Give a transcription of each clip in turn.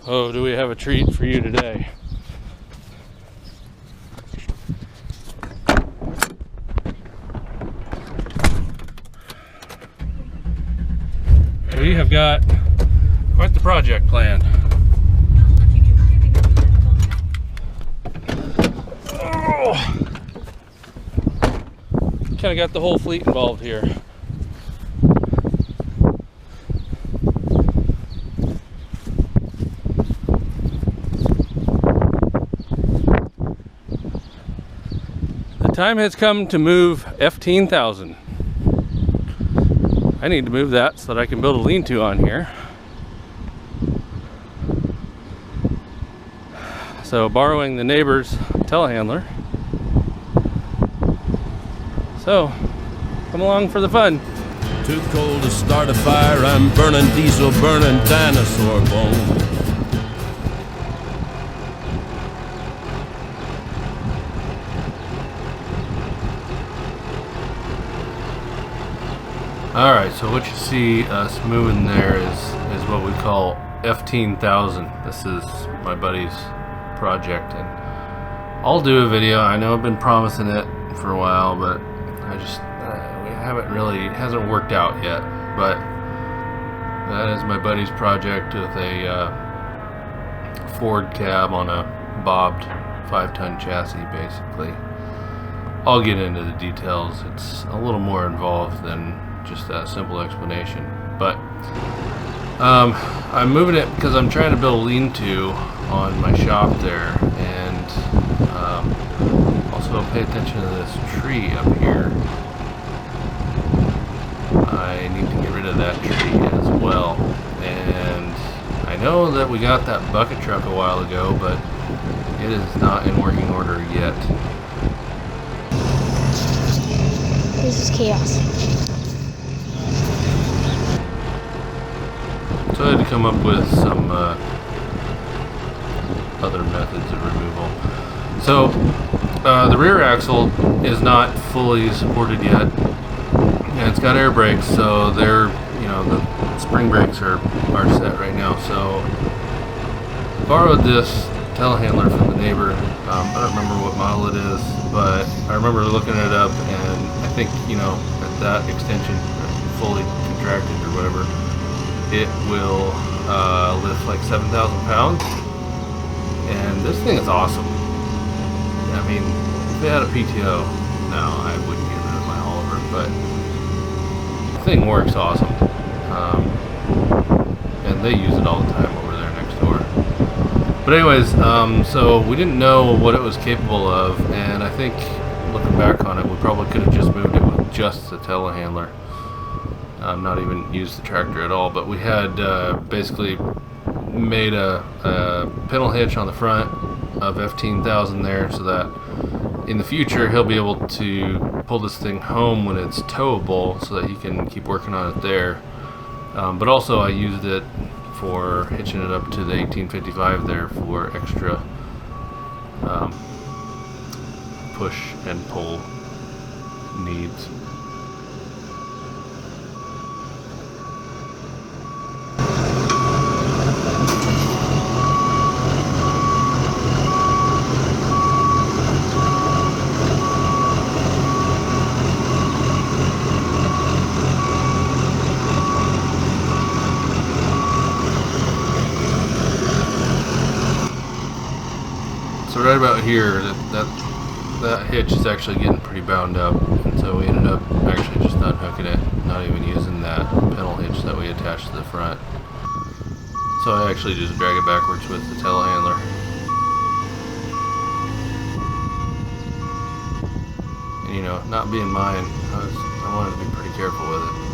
Oh, do we have a treat for you today? We have got quite the project planned. Oh! Kind of got the whole fleet involved here. The time has come to move FteenThousand. I need to move that so that I can build a lean-to on here. So borrowing the neighbor's telehandler. So come along for the fun. Too cold to start a fire, I'm burning diesel, burning dinosaur bone. Alright, so what you see us moving there is what we call FteenThousand. This is my buddy's project, and I'll do a video. I know I've been promising it for a while, but I just it hasn't worked out yet. But that is my buddy's project with a Ford cab on a bobbed 5-ton chassis, basically. I'll get into the details. It's a little more involved than just that simple explanation, but I'm moving it because I'm trying to build a lean-to on my shop there, and also pay attention to this tree up here. I need to get rid of that tree as well, and I know that we got that bucket truck a while ago, but it is not in working order yet. This is chaos. So I had to come up with some other methods of removal. So the rear axle is not fully supported yet, and it's got air brakes, so they're, the spring brakes are set right now. So I borrowed this telehandler from the neighbor. I don't remember what model it is, but I remember looking it up, and I think, at that extension, fully contracted or whatever, it will lift like 7,000 pounds, and this thing is awesome. I mean, if it had a PTO, no, I wouldn't get rid of my Oliver, but the thing works awesome, and they use it all the time over there next door. But anyways, so we didn't know what it was capable of, and I think looking back on it, we probably could have just moved it with just the telehandler. Not even used the tractor at all, but we had basically made a pintle hitch on the front of FteenThousand there, so that in the future he'll be able to pull this thing home when it's towable, so that he can keep working on it there. But also I used it for hitching it up to the 1855 there for extra push and pull needs. So right about here, that hitch is actually getting pretty bound up, and so we ended up actually just unhooking it, not even using that pintle hitch that we attached to the front. So I actually just drag it backwards with the telehandler. And not being mine, I wanted to be pretty careful with it.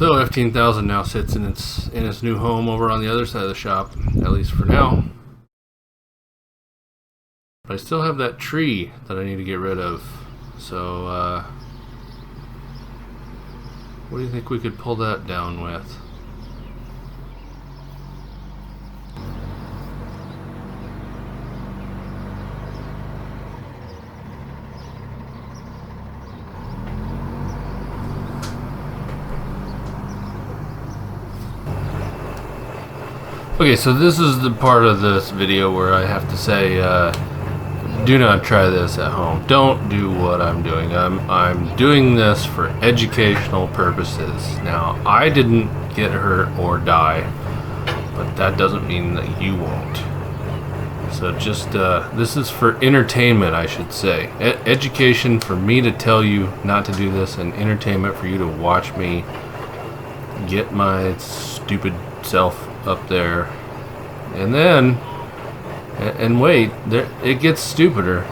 So FteenThousand now sits in its new home over on the other side of the shop, at least for now. But I still have that tree that I need to get rid of. So what do you think we could pull that down with? Okay, so this is the part of this video where I have to say, do not try this at home. Don't do what I'm doing. I'm doing this for educational purposes. Now, I didn't get hurt or die, but that doesn't mean that you won't. So just, this is for entertainment, I should say. Education for me to tell you not to do this, and entertainment for you to watch me get my stupid self up there. And then, and wait, there, it gets stupider.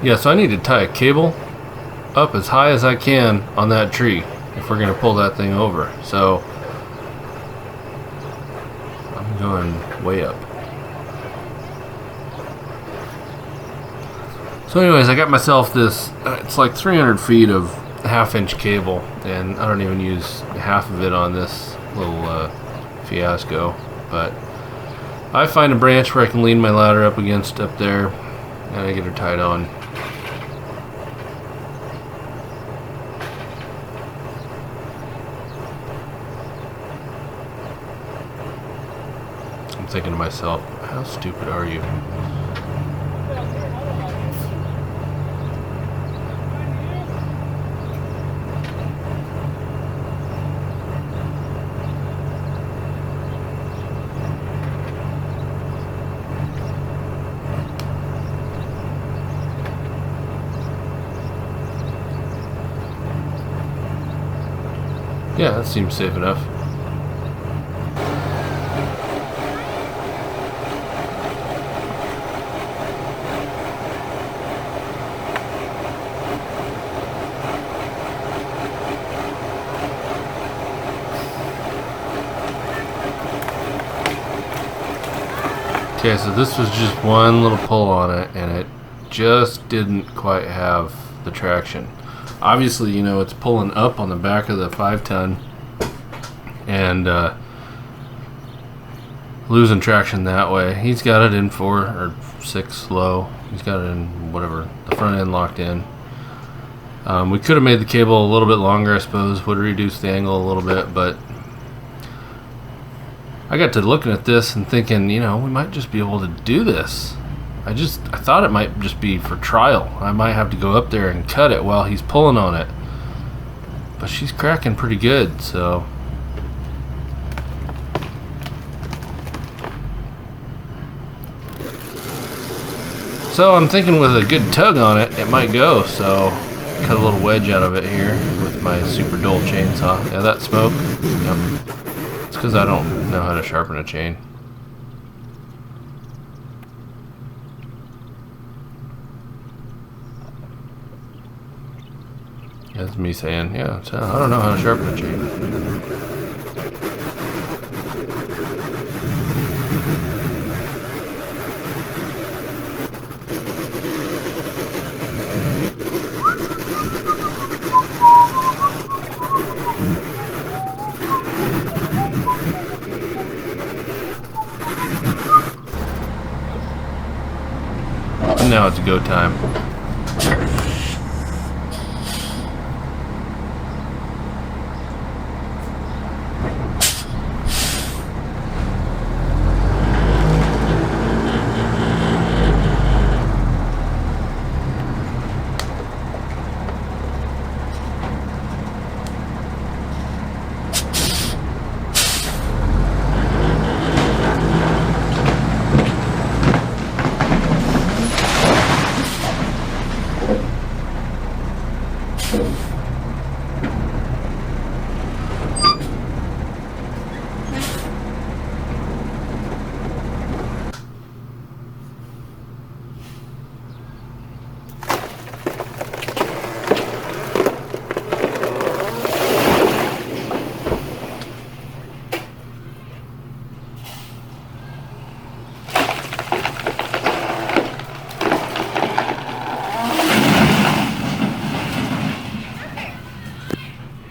Yeah, so I need to tie a cable up as high as I can on that tree if we're going to pull that thing over. So I'm going way up. So anyways, I got myself this, it's like 300 feet of half-inch cable, and I don't even use half of it on this little fiasco, but I find a branch where I can lean my ladder up against up there, and I get her tied on. I'm thinking to myself, how stupid are you? Yeah, that seems safe enough. Okay, so this was just one little pull on it, and it just didn't quite have the traction. Obviously, you know, it's pulling up on the back of the 5-ton and losing traction that way. He's got it in 4 or 6 low. He's got it in whatever, the front end locked in. We could have made the cable a little bit longer, I suppose, would reduce the angle a little bit, but I got to looking at this and thinking, you know, we might just be able to do this. I thought it might just be for trial. I might have to go up there and cut it while he's pulling on it. But she's cracking pretty good, so. So I'm thinking with a good tug on it, it might go. So cut a little wedge out of it here with my super dull chainsaw. Yeah, that smoke. Yep. It's because I don't know how to sharpen a chain. That's me saying, yeah, so I don't know how to sharpen a chain. And now it's go time.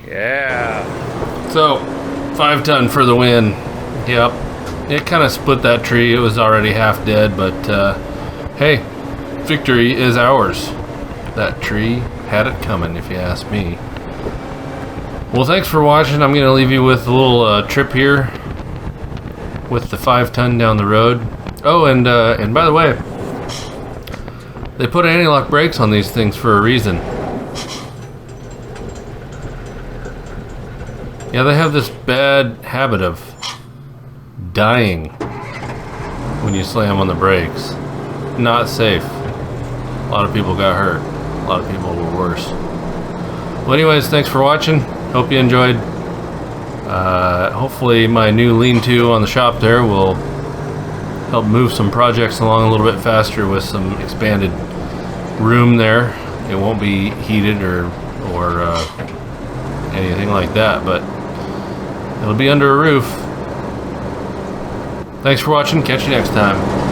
Yeah. So, 5 ton for the win. Yep. It kind of split that tree. It was already half dead, but hey, victory is ours. That tree had it coming, if you ask me. Well, thanks for watching. I'm going to leave you with a little trip here with the 5 ton down the road. Oh, and by the way, they put anti-lock brakes on these things for a reason. Yeah, they have this bad habit of dying when you slam on the brakes. Not safe. A lot of people got hurt. A lot of people were worse. Well, anyways, thanks for watching. Hope you enjoyed. Hopefully my new lean-to on the shop there will help move some projects along a little bit faster with some expanded room there. It won't be heated or anything like that, but it'll be under a roof. Thanks for watching. Catch you next time.